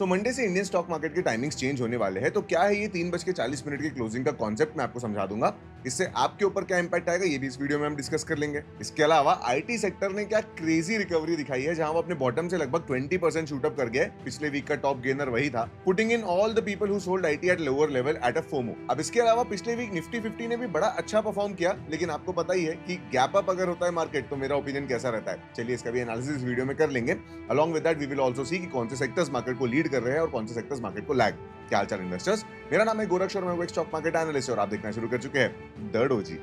So Monday से Indian stock market के timings change होने वाले हैं। तो क्या है ये 3:40 की क्लोजिंग का कॉन्सेप्ट, मैं आपको समझा दूंगा। इससे आपके ऊपर क्या इंपैक्ट आएगा ये भी इस वीडियो में हम डिस्कस कर लेंगे। इसके अलावा आईटी सेक्टर ने क्या क्रेजी रिकवरी दिखाई है, जहां वो अपने बॉटम से लगभग 20% शूटअप कर गया है। पिछले वीक का टॉप गेनर वही था, putting in all the people who sold IT at lower level at a FOMO. अब इसके अलावा पिछले वीक निफ्टी 50 ने भी बड़ा अच्छा परफॉर्म किया, लेकिन आपको पता ही है कि गैप अप अगर होता है मार्केट तो मेरा ओपिनियन कैसा रहता है। चलिए इसका भी एनालिसिस वीडियो में कर लेंगे। Along with that we will also see कि कौन से सेक्टर्स मार्केट को लीड कर रहे हैं और कौन से सेक्टर्स मार्केट को लैग। क्या हाल चाल इन्वेस्टर्स, मेरा नाम है गोरक्ष और मैं एक स्टॉक मार्केट एनालिस्ट और आप देखना शुरू कर चुके हैं द डोजी।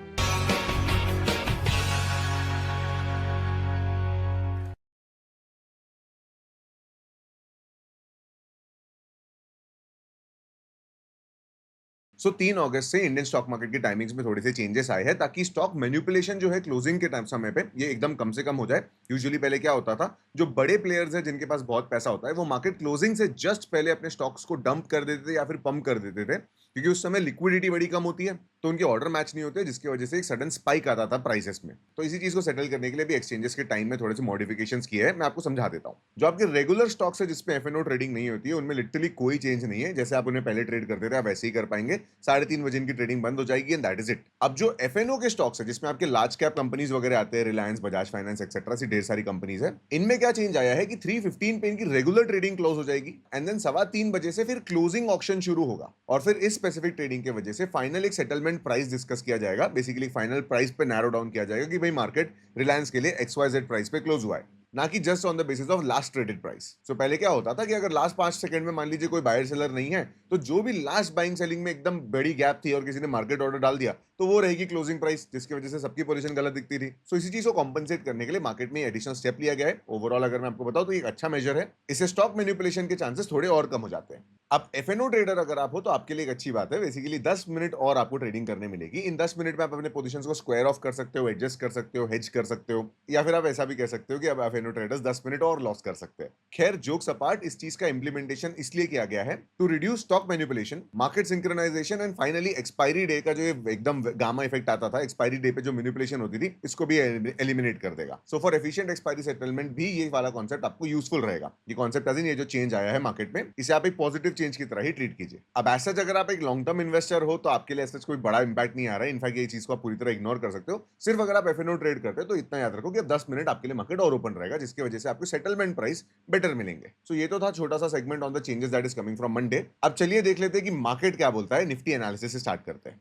सो 3 अगस्त से इंडियन स्टॉक मार्केट की टाइमिंग्स में थोड़े से चेंजेस आए हैं, ताकि स्टॉक मैनिपुलेशन जो है क्लोजिंग के टाइम समय पे ये एकदम कम से कम हो जाए। यूजुअली पहले क्या होता था, जो बड़े प्लेयर्स हैं जिनके पास बहुत पैसा होता है, वो मार्केट क्लोजिंग से जस्ट पहले अपने स्टॉक्स को डंप कर देते थे या फिर पंप कर देते थे, क्योंकि उस समय लिक्विडिटी बड़ी कम होती है, तो उनके ऑर्डर मैच नहीं होते, जिसकी वजह से एक सडन स्पाइक आता था प्राइसेस में। तो इसी चीज को सेटल करने के लिए भी एक्सचेंजेस के टाइम में थोड़े से मॉडिफिकेशंस किए हैं, मैं आपको समझा देता हूं। जो आपके रेगुलर स्टॉक्स है जिसपे एफएनओ ट्रेडिंग नहीं होती है, उनमें लिटरली कोई चेंज नहीं है। जैसे आप उन्हें पहले ट्रेड करते थे आप वैसे ही कर पाएंगे। 3:30 बजे इनकी ट्रेडिंग बंद हो जाएगी एंड दैट इज इट। अब जो एफएनओ के स्टॉक्स है जिसमें आपके लार्ज कैप कंपनीज वगैरह आते हैं, रिलायंस, बजाज फाइनेंस एक्सेट्रा, सी ढेर सारी कंपनीज है, इनमें क्या चेंज आया है कि 3:15 पे इनकी रेगुलर ट्रेडिंग क्लोज हो जाएगी एंड देन 3:15 बजे से फिर क्लोजिंग ऑक्शन शुरू होगा, और फिर इस स्पेसिफिक ट्रेडिंग की वजह से फाइनल एक सेटलमेंट प्राइस डिस्कस किया जाएगा। बेसिकली फाइनल प्राइस पे नैरो डाउन किया जाएगा कि भाई मार्केट रिलायंस के लिए XYZ प्राइस पे क्लोज हुआ है, ना कि just on the basis of last traded price. So पहले क्या होता था कि अगर लास्ट 5 सेकंड में मान लीजिए कोई बायर सेलर नहीं है, तो जो भी लास्ट बाइंग सेलिंग में एकदम बड़ी गैप थी और किसी ने मार्केट ऑर्डर डाल दिया, तो वो रहेगी क्लोजिंग प्राइस, जिसकी वजह से सबकी पोजीशन गलत दिखती थी। सो इसी चीज को कॉम्पनसेट करने के लिए मार्केट में एडिशनल स्टेप लिया गया है। ओवरऑल अगर मैं आपको बताऊं तो एक अच्छा मेजर है, इससे स्टॉक मैनिपुलेशन के चांसेस थोड़े और कम हो जाते हैं। अब एफएनओ ट्रेडर अगर आप हो तो आपके लिए एक अच्छी बात है। बेसिकली 10 मिनट और आपको ट्रेडिंग करने मिलेगी। इन 10 मिनट में आप अपने पोजीशंस को स्क्वायर ऑफ कर सकते हो, एडजस्ट कर सकते हो, हेज कर सकते हो, या फिर आप ऐसा भी कह सकते हो कि अब एफएनओ ट्रेडर्स 10 मिनट और लॉस कर सकते हैं। खैर जोक्स अपार्ट, इस चीज का इंप्लीमेंटेशन इसलिए किया गया है to reduce stock manipulation, market synchronisation and finally expiry day का जो एकदम गामा इफेक्ट आता था, एक्सपायरी डे पे जो मैनिपुलेशन होती थी, इसको भी एलिमिनेट कर देगा। So for efficient expiry settlement भी ये वाला कॉन्सेप्ट आपको यूजफुल रहेगा। ये कॉन्सेप्ट ये जो चेंज आया है मार्केट में, इसे आप एक पॉजिटिव चेंज की तरह ही ट्रीट कीजिए। अब ऐसा अगर आप एक लॉन्ग टर्म इन्वेस्टर हो तो आपके लिए ऐसा कोई बड़ा इंपैक्ट नहीं आ रहा है। इनफैक्ट ये चीज को आप पूरी तरह इग्नोर कर सकते हो। सिर्फ अगर आप एफएनओ ट्रेड करते हो तो इतना याद रखो कि अब 10 मिनट आपके लिए मार्केट और ओपन रहेगा, जिसकी वजह से आपको सेटलमेंट प्राइस बेटर मिलेंगे। सो ये तो था छोटा सा segment on the changes that is coming from Monday. अब चलिए देख लेते हैं कि मार्केट क्या बोलता है। निफ्टी एनालिसिस से स्टार्ट करते हैं।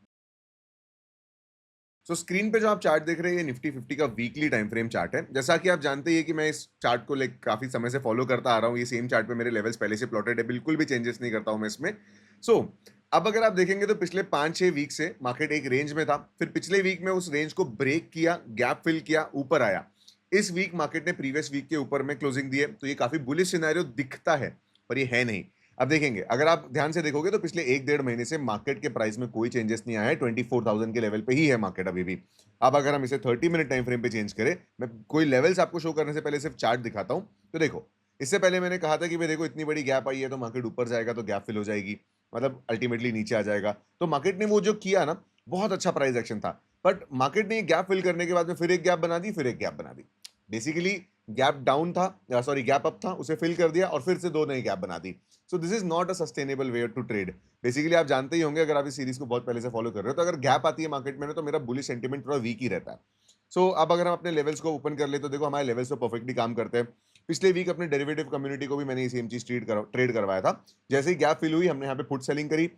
स्क्रीन पे जो आप चार्ट देख रहे हैं ये निफ्टी 50 का वीकली टाइम फ्रेम चार्ट है। जैसा कि आप जानते हैं कि मैं इस चार्ट को काफी समय से फॉलो करता आ रहा हूँ। ये सेम चार्ट पे मेरे लेवल्स पहले से प्लॉटेड है, बिल्कुल भी चेंजेस नहीं करता हूं मैं इसमें। सो अब अगर आप देखेंगे तो पिछले 5-6 वीक से मार्केट एक रेंज में था, फिर पिछले वीक में उस रेंज को ब्रेक किया, गैप फिल किया, ऊपर आया। इस वीक मार्केट ने प्रीवियस वीक के ऊपर में क्लोजिंग दी है, तो ये काफी बुलिश सिनेरियो दिखता है, पर ये है नहीं। अब देखेंगे, अगर आप ध्यान से देखोगे तो पिछले 1-1.5 महीने से मार्केट के प्राइस में कोई चेंजेस नहीं आया है। 24,000 के लेवल पे ही है मार्केट अभी भी। अब अगर हम इसे 30 मिनट टाइम फ्रेम पे चेंज करें, मैं कोई लेवल्स आपको शो करने से पहले सिर्फ चार्ट दिखाता हूं। तो देखो, इससे पहले मैंने कहा था कि भाई देखो, इतनी बड़ी गैप आई है तो मार्केट ऊपर जाएगा तो गैप फिल हो जाएगी, मतलब अल्टीमेटली नीचे आ जाएगा। तो मार्केट ने वो जो किया ना, बहुत अच्छा प्राइस एक्शन था। बट मार्केट ने गैप फिल करने के बाद में फिर एक गैप बना दी, फिर एक गैप बना दी। बेसिकली गैप डाउन था, सॉरी गैप अप था, उसे फिल कर दिया और फिर से दो नई गैप बना दी। So this is not a sustainable way to trade. Basically आप जानते ही होंगे, अगर आप इस सीरीज को बहुत पहले से फॉलो कर रहे हो, तो अगर गैप आती है मार्केट में ना, तो मेरा बुलिश सेंटीमेंट थोड़ा वीक ही रहता है। अब अगर हम अपने लेवल्स को ओपन कर ले तो देखो, हमारे लेवल्स तो परफेक्टली काम करते हैं। पिछले वीक अपने डेरिवेटिव कम्युनिटी को भी मैंने ये सेम चीज ट्रेड करवाया था। जैसे ही गैप फिल हुई, हमने यहाँ पे पुट सेलिंग करी।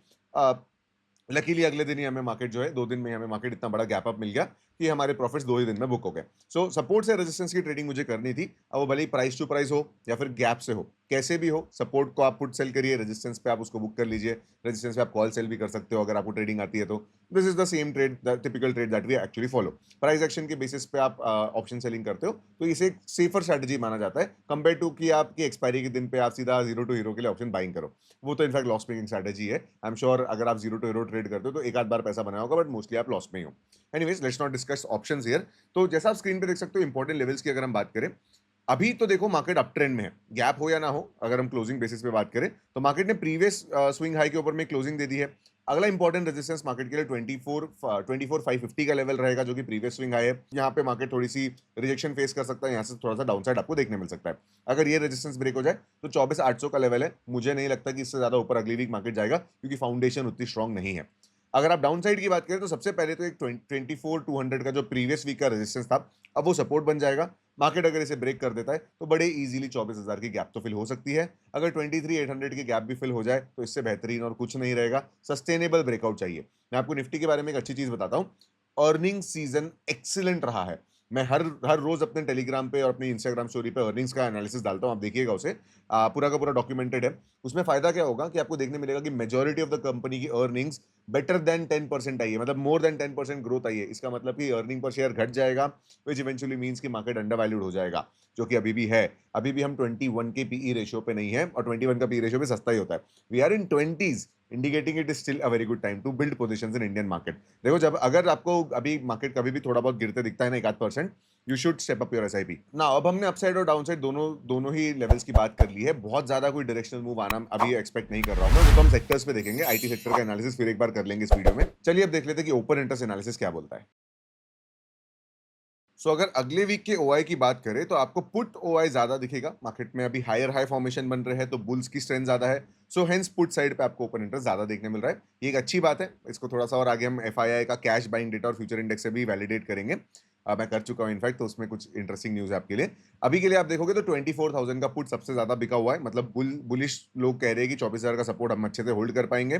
लकीली अगले दिन ही हमें मार्केट जो है, 2 दिन में हमें मार्केट इतना बड़ा गैप अप मिल गया कि हमारे प्रॉफिट्स 2 ही दिन में बुक हो गए। सपोर्ट से रेजिस्टेंस की ट्रेडिंग मुझे करनी थी। अब वो भले ही प्राइस टू प्राइस हो या फिर गैप से हो, कैसे भी हो, सपोर्ट को आप पुट सेल करिए, रेजिस्टेंस पे आप उसको बुक कर लीजिए। रेजिस्टेंस पे आप कॉल सेल भी कर सकते हो अगर आपको ट्रेडिंग आती है तो। This is the same trade, the typical trade that we actually follow. Price action के बेसिस पे आप ऑप्शन सेलिंग करते हो, तो इसे एक सेफर स्ट्रेटजी माना जाता है कंपेयर टू कि आपकी एक्सपायरी के दिन पे आप सीधा जीरो टू हीरो के लिए ऑप्शन बाइंग करो। वो तो इनफैक्ट लॉस मेकिंग स्ट्रेटजी है। आई एम श्योर अगर आप जीरो टू हीरो ट्रेड करते हो तो एक आध बार पैसा बनाया होगा, बट मोस्टली आप लॉस में ही हो। Anyways, let's not discuss options here. तो जैसा आप स्क्रीन पे देख सकते हो, इंपॉर्टेंट लेवल्स की अगर हम बात करें, अभी तो देखो मार्केट अप ट्रेंड में है, गैप हो या ना हो, अगर हम क्लोजिंग बेसिस पे बात करें तो मार्केट ने प्रीवियस स्विंग हाई के ऊपर में क्लोजिंग दे दी है। अगला इंपॉर्टेंट रेजिस्टेंस मार्केट के लिए 24,550 का लेवल रहेगा, जो कि प्रीवियस स्विंग हाई है। यहाँ पे मार्केट थोड़ी सी रिजेक्शन फेस कर सकता है, यहाँ से थोड़ा सा डाउनसाइड आपको देखने मिल सकता है। अगर ये रेजिस्टेंस ब्रेक हो जाए तो 24,800 का लेवल है, मुझे नहीं लगता कि इससे ज्यादा ऊपर अगली वीक मार्केट जाएगा, क्योंकि फाउंडेशन उतनी स्ट्रांग नहीं है। अगर आप डाउन साइड की बात करें तो सबसे पहले तो एक 24,200 का जो प्रीवियस वीक का रेजिस्टेंस था, अब वो सपोर्ट बन जाएगा। मार्केट अगर इसे ब्रेक कर देता है तो बड़े इजीली 24,000 की गैप तो फिल हो सकती है। अगर 23,800 की गैप भी फिल हो जाए तो इससे बेहतरीन और कुछ नहीं रहेगा, सस्टेनेबल ब्रेकआउट चाहिए। मैं आपको निफ्टी के बारे में एक अच्छी चीज बताता हूँ, अर्निंग सीजन एक्सीलेंट रहा है। मैं हर हर रोज अपने टेलीग्राम पे और अपनी इंस्टाग्राम स्टोरी पे अर्निंग्स का एनालिसिस डालता हूँ, आप देखिएगा उसे। पूरा का पूरा डॉक्यूमेंटेड है। उसमें फायदा क्या होगा कि आपको देखने मिलेगा कि मेजॉरिटी ऑफ द कंपनी की अर्निंग्स बेटर देन 10% आई है, मतलब मोर देन 10% ग्रोथ आई है। इसका मतलब कि अर्निंग पर शेयर घट जाएगा, विच इवेंचुअली मींस कि मार्केट अंडर वैल्यूड हो जाएगा, जो कि अभी भी है। अभी भी हम 21 के पीई रेशियो पे नहीं है, और 21 का पीई रेशियो भी सस्ता ही होता है। We are in 20s, indicating it is still a very good time to build positions in Indian market. देखो, जब अगर आपको अभी मार्केट कभी भी थोड़ा बहुत गिरते दिखता है ना, 1-8%, you should step up your SIP ना। अब हमने अपसाइड और डाउनसाइड दोनों दोनों ही लेवल्स की बात कर ली है। बहुत ज्यादा कोई डायरेक्शनल मूव आना अभी एक्सपेक्ट नहीं कर रहा हूं मैं, वो तो हम सेक्टर्स पे देखेंगे। आईटी सेक्टर का एनालिसिस फिर एक बार कर लेंगे इस वीडियो में। चलिए अब देख लेते हैं कि ओपन इंटरेस्ट एनालिसिस क्या बोलता है। अगर अगले वीक के ओआई की बात करें तो आपको पुट ओआई ज्यादा दिखेगा। मार्केट में अभी हायर हाई फॉर्मेशन बन रहे हैं, तो बुल्स की स्ट्रेंथ ज्यादा है। सो हेंस पुट साइड पे आपको ओपन इंटरेस्ट ज्यादा देखने मिल रहा है। ये एक अच्छी बात है। इसको थोड़ा सा और आगे हम एफआईआई का कैश बाइंग डेटा और फ्यूचर इंडेक्स से भी वैलिडेट करेंगे। मैं कर चुका हूं इनफैक्ट, तो उसमें कुछ इंटरेस्टिंग न्यूज है आपके लिए। अभी के लिए आप देखोगे तो 24,000 का पुट सबसे ज्यादा बिका हुआ है, मतलब बुलिश लोग कह रहे हैं कि 24,000 का सपोर्ट हम अच्छे से होल्ड कर पाएंगे।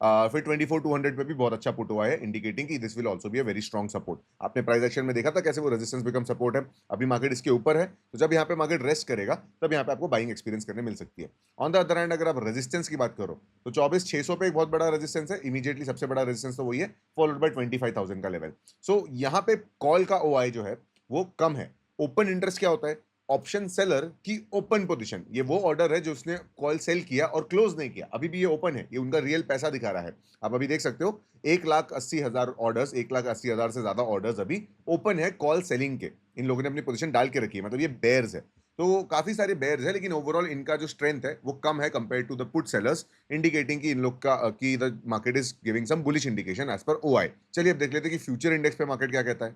फिर 24,200 पे भी बहुत अच्छा पुट हुआ है, इंडिकेटिंग कि this will also be a very strong support. आपने प्राइस एक्शन में देखा था कैसे वो रेजिस्टेंस बिकम सपोर्ट है। अभी मार्केट इसके ऊपर है, तो जब यहाँ पे मार्केट रेस्ट करेगा तब यहाँ पे आपको बाइंग एक्सपीरियंस करने मिल सकती है। ऑन द अदर हैंड अगर आप रेजिस्टेंस की बात करो तो 24,600 पे एक बहुत बड़ा रेजिस्टेंस है, इमीडिएटली सबसे बड़ा रेजिस्टेंस तो वही है, फॉलोड बाय 25,000 का लेवल। सो यहाँ पे कॉल का ओआई जो है वो कम है। ओपन इंटरेस्ट क्या होता है? ऑप्शन सेलर की ओपन पोजीशन, ये वो ऑर्डर है जो उसने कॉल सेल किया और क्लोज नहीं किया, अभी भी ये ओपन है, ये उनका रियल पैसा दिखा रहा है। आप अभी देख सकते हो 1,80,000 ऑर्डर्स, 1,80,000 से ज्यादा ऑर्डर्स अभी ओपन है कॉल सेलिंग के। इन लोगों ने अपनी पोजीशन डाल के रखी है, मतलब ये बेयर्स है। तो काफी सारे बेयर्स है, लेकिन ओवरऑल इनका जो स्ट्रेंथ है वो कम है compare to the put sellers, indicating कि इन लोग का कि the market is giving some bullish indication as per OI. चलिए अब देख लेते हैं कि फ्यूचर इंडेक्स पे मार्केट क्या कहता है।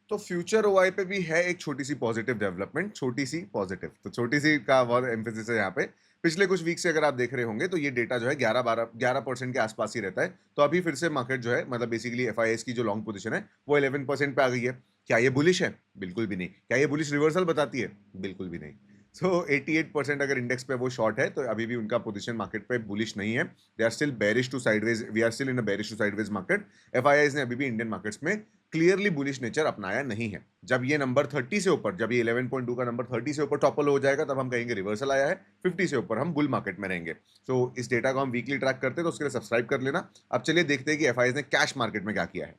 तो फ्यूचर ओआई पे भी है एक छोटी सी पॉजिटिव डेवलपमेंट, छोटी सी पॉजिटिव, तो छोटी सी का बहुत एम्फेसिस है यहाँ पे। पिछले कुछ वीक से अगर आप देख रहे होंगे तो ये डेटा जो है 11% के आसपास ही रहता है। तो अभी फिर से मार्केट जो है, मतलब बेसिकली एफआईएस की जो लॉन्ग पोजीशन है वो 11% पे आ गई है। क्या ये बुलिश है? बिल्कुल भी नहीं। क्या ये बुलिश रिवर्सल बताती है? बिल्कुल भी नहीं। सो 88% अगर इंडेक्स पे वो शॉर्ट है तो अभी भी उनका पोजीशन मार्केट पे बुलिश नहीं है। They are still bearish to sideways, we are still in a bearish to sideways market. FIIs ने अभी भी इंडियन मार्केट्स में क्लियरली बुलिश नेचर अपनाया नहीं है। जब ये नंबर 30 से ऊपर, जब ये 11.2 का नंबर 30 से ऊपर टॉपल हो जाएगा तब हम कहेंगे रिवर्सल आया है। 50 से ऊपर हम बुल मार्केट में रहेंगे। सो इस डेटा को हम वीकली ट्रैक करते हैं, तो उसके लिए सब्सक्राइब कर लेना। अब चलिए देखते हैं कि एफआईआईज ने कैश मार्केट में क्या किया है।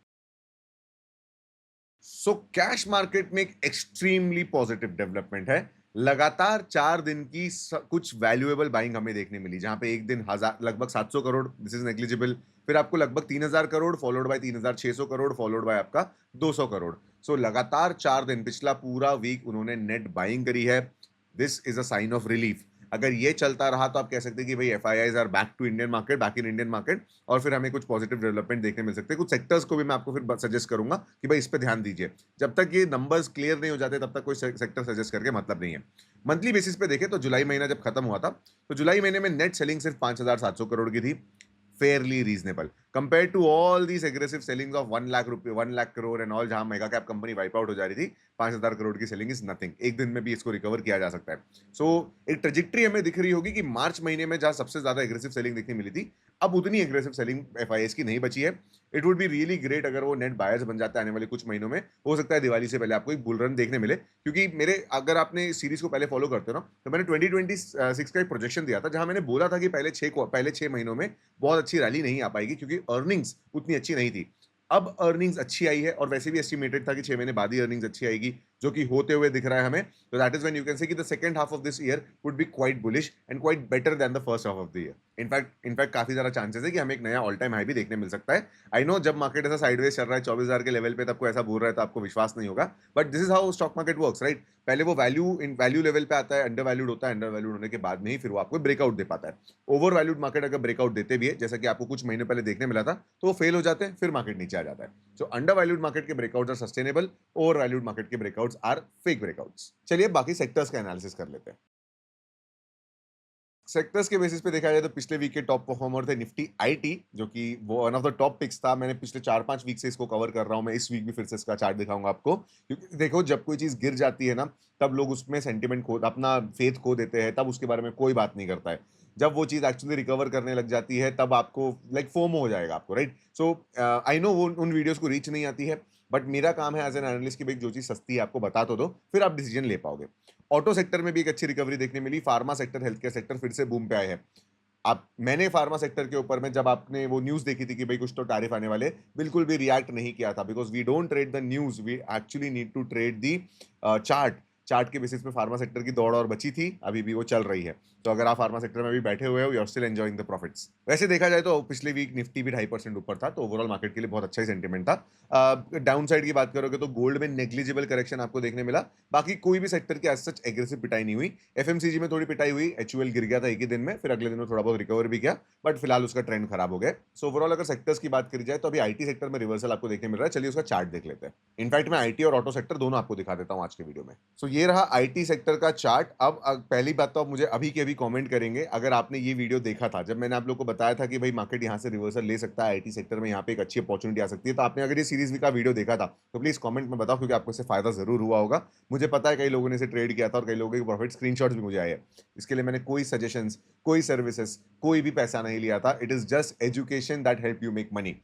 सो कैश मार्केट में एक एक्सट्रीमली पॉजिटिव डेवलपमेंट है। लगातार 4 दिन की कुछ वैल्यूएबल बाइंग हमें देखने मिली, जहां पे एक दिन हजार लगभग 700 करोड़, दिस इज नेग्लिजिबल। फिर आपको लगभग 3,000 crore, followed by 3,600 crore, followed by आपका 200 करोड़। सो लगातार 4 दिन, पिछला पूरा वीक उन्होंने नेट बाइंग करी है। This is a sign of relief. अगर ये चलता रहा तो आप कह सकते हैं कि भाई FIIs are back to Indian market, back in Indian market, और फिर हमें कुछ पॉजिटिव डेवलपमेंट देखने मिल सकते हैं। कुछ सेक्टर्स को भी मैं आपको फिर सजेस्ट करूंगा कि भाई इस पे ध्यान दीजिए। जब तक ये नंबर्स क्लियर नहीं हो जाते तब तक कोई सेक्टर सजेस्ट करके मतलब नहीं है। मंथली बेसिस पे देखें तो जुलाई महीना जब खत्म हुआ था तो जुलाई महीने में नेट सेलिंग सिर्फ 5,700 करोड़ की थी, fairly reasonable compared to all these aggressive sellings of 1 lakh crore and all, जहां mega cap company wipe out हो जा रही थी। 5,000 करोड़ की सेलिंग इज नथिंग, एक दिन में भी इसको रिकवर किया जा सकता है। सो एक ट्रेजेक्ट्री हमें दिख रही होगी कि मार्च महीने में जहां सबसे ज्यादा एग्रेसिव सेलिंग देखने मिली थी, अब उतनी एग्रेसिव सेलिंग एफआईएस की नहीं बची है। It would be really great अगर वो नेट बायर्स बन जाता है आने वाले कुछ महीनों में। हो सकता है दिवाली से पहले आपको एक बुल रन देखने मिले, क्योंकि मेरे, अगर आपने इस सीरीज को पहले फॉलो करते हो ना, तो मैंने 2026 का एक प्रोजेक्शन दिया था जहां मैंने बोला था कि पहले छह महीनों में बहुत अच्छी रैली नहीं आ पाएगी, क्योंकि अर्निंग्स उतनी अच्छी नहीं थी। अब अर्निंग्स अच्छी आई है, और वैसे भी एस्टिमेटेड था कि 6 महीने बाद ही अर्निंग्स अच्छी आएगी। जो कि होते हुए दिख रहा है हमें। तो that is when you can say कि the second half of this year would be quite bullish and quite better than the first half of the year. In fact काफी ज्यादा चांसेस है कि हमें एक नया ऑल टाइम हाई भी देखने मिल सकता है। आई नो जब मार्केट ऐसा साइडवेज चल रहा है 24,000 के लेवल पे, तब को ऐसा बोल रहा है तो आपको विश्वास नहीं होगा, but this is how stock market works, right. पहले वो वैल्यू लेवल पे आता है, अंडर वैल्यूड होता है, अंडर वैल्यूड होने के बाद में ही फिर वो आपको ब्रेकआउट दे पाता है। ओवर वैल्यूड मार्केट अगर ब्रेकआउट देते भी है, जैसा कि आपको कुछ महीने पहले देखने मिला था, तो वो फेल हो जाते हैं, फिर मार्केट नीचे आ जाता है। सो अंडर वैल्यूड मार्केट के breakouts are sustainable, overvalued market के ब्रेकआउट्स आर फेक ब्रेकआउट्स। चलिए बाकी सेक्टर्स का एनालिसिस कर लेते हैं। सेक्टर्स के बेसिस पे देखा जाए तो पिछले वीक के टॉप परफॉर्मर थे निफ्टी आईटी, जो कि वो one of the top picks था। मैंने पिछले 4-5 वीक से इसको कवर कर रहा हूं, मैं इस वीक भी फिर से इसका चार्ट दिखाऊंगा आपको, क्योंकि देखो जब कोई चीज गिर जाती है ना, तब लोग उसमें सेंटिमेंट खो, अपना फेथ खो देते हैं, तब उसके बारे में कोई बात नहीं करता है। जब वो चीज एक्चुअली रिकवर करने लग जाती है, तब आपको लाइक फोमो हो जाएगा आपको, राइट। सो आई नो वो उन वीडियोस को रीच नहीं आती है, बट मेरा काम है एज एन एनालिस्ट कि भाई जो चीज सस्ती है आपको बता तो दो, फिर आप डिसीजन ले पाओगे। ऑटो सेक्टर में भी एक अच्छी रिकवरी देखने मिली, pharma sector, health care sector फिर से बूम पे आए हैं। आप मैंने फार्मा सेक्टर के ऊपर में जब आपने वो न्यूज देखी थी कि भाई कुछ तो टैरिफ आने वाले, बिल्कुल भी रिएक्ट नहीं किया था, because we don't trade the news, we actually need to trade the chart. Chart के बेसिस पे फार्मा सेक्टर की दौड़ और बची थी, अभी भी वो चल रही है। तो अगर आप फार्मा सेक्टर में भी बैठे हुए हो, you are still enjoying the profits. वैसे देखा जाए तो पिछले वीक निफ्टी भी 2.5% ऊपर था, तो ओवरऑल मार्केट के लिए बहुत अच्छा ही सेंटीमेंट था। डाउन साइड की बात करोगे तो गोल्ड में नेग्लिजिबल करेक्शन आपको देखने मिला, बाकी कोई भी सेक्टर की एज सच एग्रेसिव पिटाई नहीं हुई। एफएमसीजी में थोड़ी पिटाई हुई, एचयूएल गिर गया था एक ही दिन में, फिर अगले दिन में थोड़ा बहुत रिकवर भी किया, बट फिलहाल उसका ट्रेंड खराब हो गया। सो ओवरऑल अगर सेक्टर्स की बात करी जाए तो अभी आईटी सेक्टर में रिवर्सल आपको देखने मिल रहा है। चलिए उसका चार्ट देख लेते हैं। इनफैक्ट मैं आईटी और ऑटो सेक्टर दोनों आपको दिखा देता हूं आज के वीडियो में। सो ये रहा आईटी सेक्टर का चार्ट। अब पहली बात तो आप मुझे अभी के अभी कमेंट करेंगे, अगर आपने ये वीडियो देखा था जब मैंने आप लोग को बताया था कि भाई मार्केट यहां से रिवर्सल ले सकता है, आईटी सेक्टर में यहां पे एक अच्छी अपॉर्चुनिटी आ सकती है, तो आपने अगर ये सीरीज का वीडियो देखा था तो प्लीज कमेंट में बताओ, क्योंकि आपको इससे फायदा जरूर हुआ होगा। मुझे पता है कई लोगों ने इसे ट्रेड किया था और कई लोगों के प्रॉफिट स्क्रीनशॉट्स भी मुझे आए हैं। इसके लिए मैंने कोई सजेशंस, कोई सर्विसेज, कोई भी पैसा नहीं लिया था। It is just education that help you make money.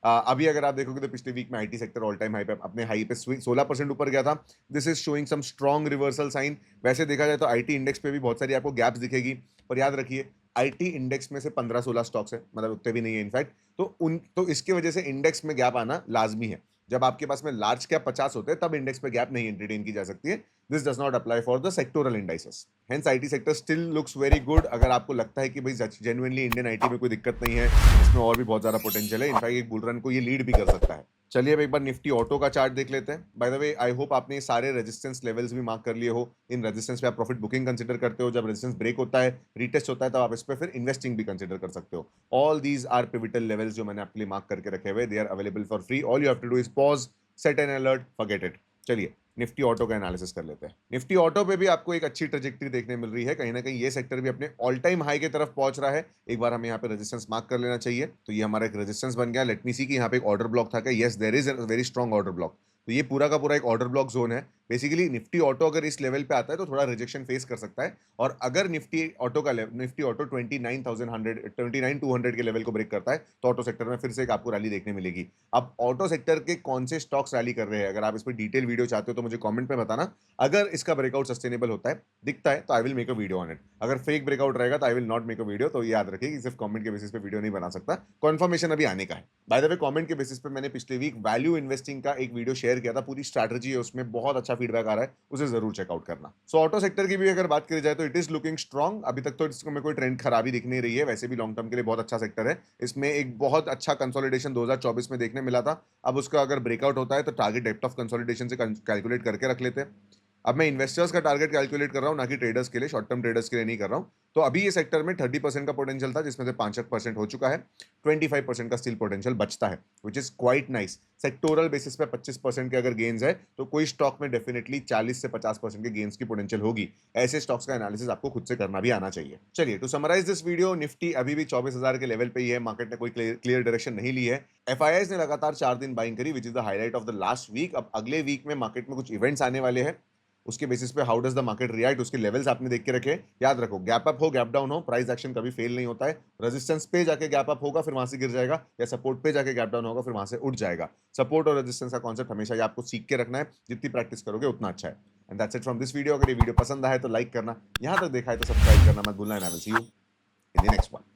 अभी अगर आप देखोगे तो पिछले वीक में IT sector all time high पे, अपने हाई पे 16% ऊपर गया था। This is showing some strong reversal sign. वैसे देखा जाए तो आईटी इंडेक्स पे भी बहुत सारी आपको गैप्स दिखेगी, पर याद रखिए आईटी इंडेक्स में से 15-16 स्टॉक्स है, मतलब उतने भी नहीं है इनफैक्ट। तो इसकी वजह से इंडेक्स में गैप आना लाजमी है। जब आपके पास में लार्ज कैप 50 होते हैं, तब इंडेक्स पे गैप नहीं एंटरटेन की जा सकती है। This does not apply for the sectoral indices. Hence IT sector still looks very good. अगर आपको लगता है कि भाई जेन्युइनली इंडियन आईटी में कोई दिक्कत नहीं है, इसमें और भी बहुत ज्यादा पोटेंशियल है, इनफैक्ट एक बुल रन को ये लीड भी कर सकता है। चलिए अब एक बार निफ्टी ऑटो का चार्ट देख लेते हैं। By the way I hope आपने सारे रेजिस्टेंस लेवल्स भी मार्क कर लिए हो। इन रेजिस्टेंस पे आप प्रॉफिट बुकिंग कंसीडर करते हो, जब रेजिस्टेंस ब्रेक होता है, रीटेस्ट होता है, तब आप इस पे फिर इन्वेस्टिंग भी कंसीडर कर सकते हो। All these are pivotal levels जो मैंने आपके लिए मार्क करके रखे हुए, they are available for free. All you have to do is pause, set an alert, forget it. चलिए निफ्टी ऑटो का एनालिसिस कर लेते हैं। निफ्टी ऑटो पे भी आपको एक अच्छी ट्रेजेक्टरी देखने मिल रही है, कहीं ना कहीं ये सेक्टर भी अपने ऑल टाइम हाई की तरफ पहुंच रहा है। एक बार हमें यहाँ पे रेजिस्टेंस मार्क कर लेना चाहिए। तो ये हमारा एक रेजिस्टेंस बन गया। लेट मी सी कि यहाँ पे एक ऑर्डर ब्लॉक था क्या? Yes, there is a very strong order block. तो ये पूरा का पूरा एक ऑर्डर ब्लॉक जोन है। बेसिकली निफ्टी ऑटो अगर इस लेवल पे आता है तो थोड़ा रिजेक्शन फेस कर सकता है, और अगर निफ्टी ऑटो 29,200 के लेवल को ब्रेक करता है, तो ऑटो सेक्टर में फिर से एक आपको रैली देखने मिलेगी। अब ऑटो सेक्टर के कौन से स्टॉक्स रैली कर रहे हैं, अगर आप इस पर डिटेल वीडियो चाहते हो तो मुझे कमेंट में बताना। अगर इसका ब्रेकआउट सस्टेनेबल होता है, दिखता है, तो I will make a video on it. अगर फेक ब्रेकआउट रहेगा तो I will not make a video. तो याद रखिए कि सिर्फ कमेंट के बेसिस पे वीडियो नहीं बना सकता, कंफर्मेशन अभी आने का है। बाय द वे कमेंट के बेसिस पे मैंने पिछले वीक वैल्यू इन्वेस्टिंग का एक वीडियो शेयर किया था, पूरी स्ट्रैटेजी है उसमें, बहुत अच्छा फीडबैक आ रहा है, उसे जरूर चेकआउट करना। सो ऑटो सेक्टर की भी अगर बात करी जाए तो इट इज लुकिंग स्ट्रॉन्ग। अभी तक तो इसमें कोई ट्रेंड खराबी दिख नहीं रही है, वैसे भी लॉन्ग टर्म के लिए बहुत अच्छा सेक्टर है। इसमें एक बहुत अच्छा कंसोलिडेशन 2024 में देखने मिला था। अब उसका अगर ब्रेकआउट होता है तो टारगेट डेप्थ ऑफ कंसोलिडेशन से कैलकुलेट करके रख लेते हैं। अब मैं इन्वेस्टर्स का टारगेट कैलकुलेट कर रहा हूं, ना कि ट्रेडर्स के लिए, शॉर्ट टर्म ट्रेडर्स के लिए नहीं कर रहा हूं। तो अभी ये सेक्टर में 30% का पोटेंशियल था, जिसमें से 65% हो चुका है। 25% का स्टिल पोटेंशियल बचता है, which is quite nice. Sectoral basis पे 25% के अगर गेन्स है, तो कोई स्टॉक में डेफिनेटली 40 से 50% के गेन्स की पोटेंशियल होगी। ऐसे स्टॉक्स का एनालिसिस आपको खुद से करना भी आना चाहिए। चलिए to summarise this video, Nifty अभी भी 24,000 के लेवल पे ही है। मार्केट ने कोई क्लियर डायरेक्शन नहीं ली है। एफआईआईज ने लगातार 4 दिन बाइंग करी, which is the highlight of the last week. अब अगले वीक में मार्केट में कुछ इवेंट्स आने वाले हैं, उसके बेसिस पे how does the market react, उसके लेवल्स आपने देख के रखे। याद रखो, गैप अप हो गैप डाउन हो, प्राइस एक्शन कभी फेल नहीं होता है। रेजिस्टेंस पे जाके गैप अप होगा, फिर वहां से गिर जाएगा, या सपोर्ट पे जाके गैप डाउन होगा, फिर वहां से उठ जाएगा। सपोर्ट और रेजिस्टेंस का कॉन्सेप्ट हमेशा ये आपको सीख के रखना है। जितनी प्रैक्टिस करोगे उतना अच्छा है। And that's it from this video. अगर ये वीडियो पसंद आए तो लाइक करना, यहां तक देखा है तो सब्सक्राइब करना मत भूलना। And I will see you in the next one.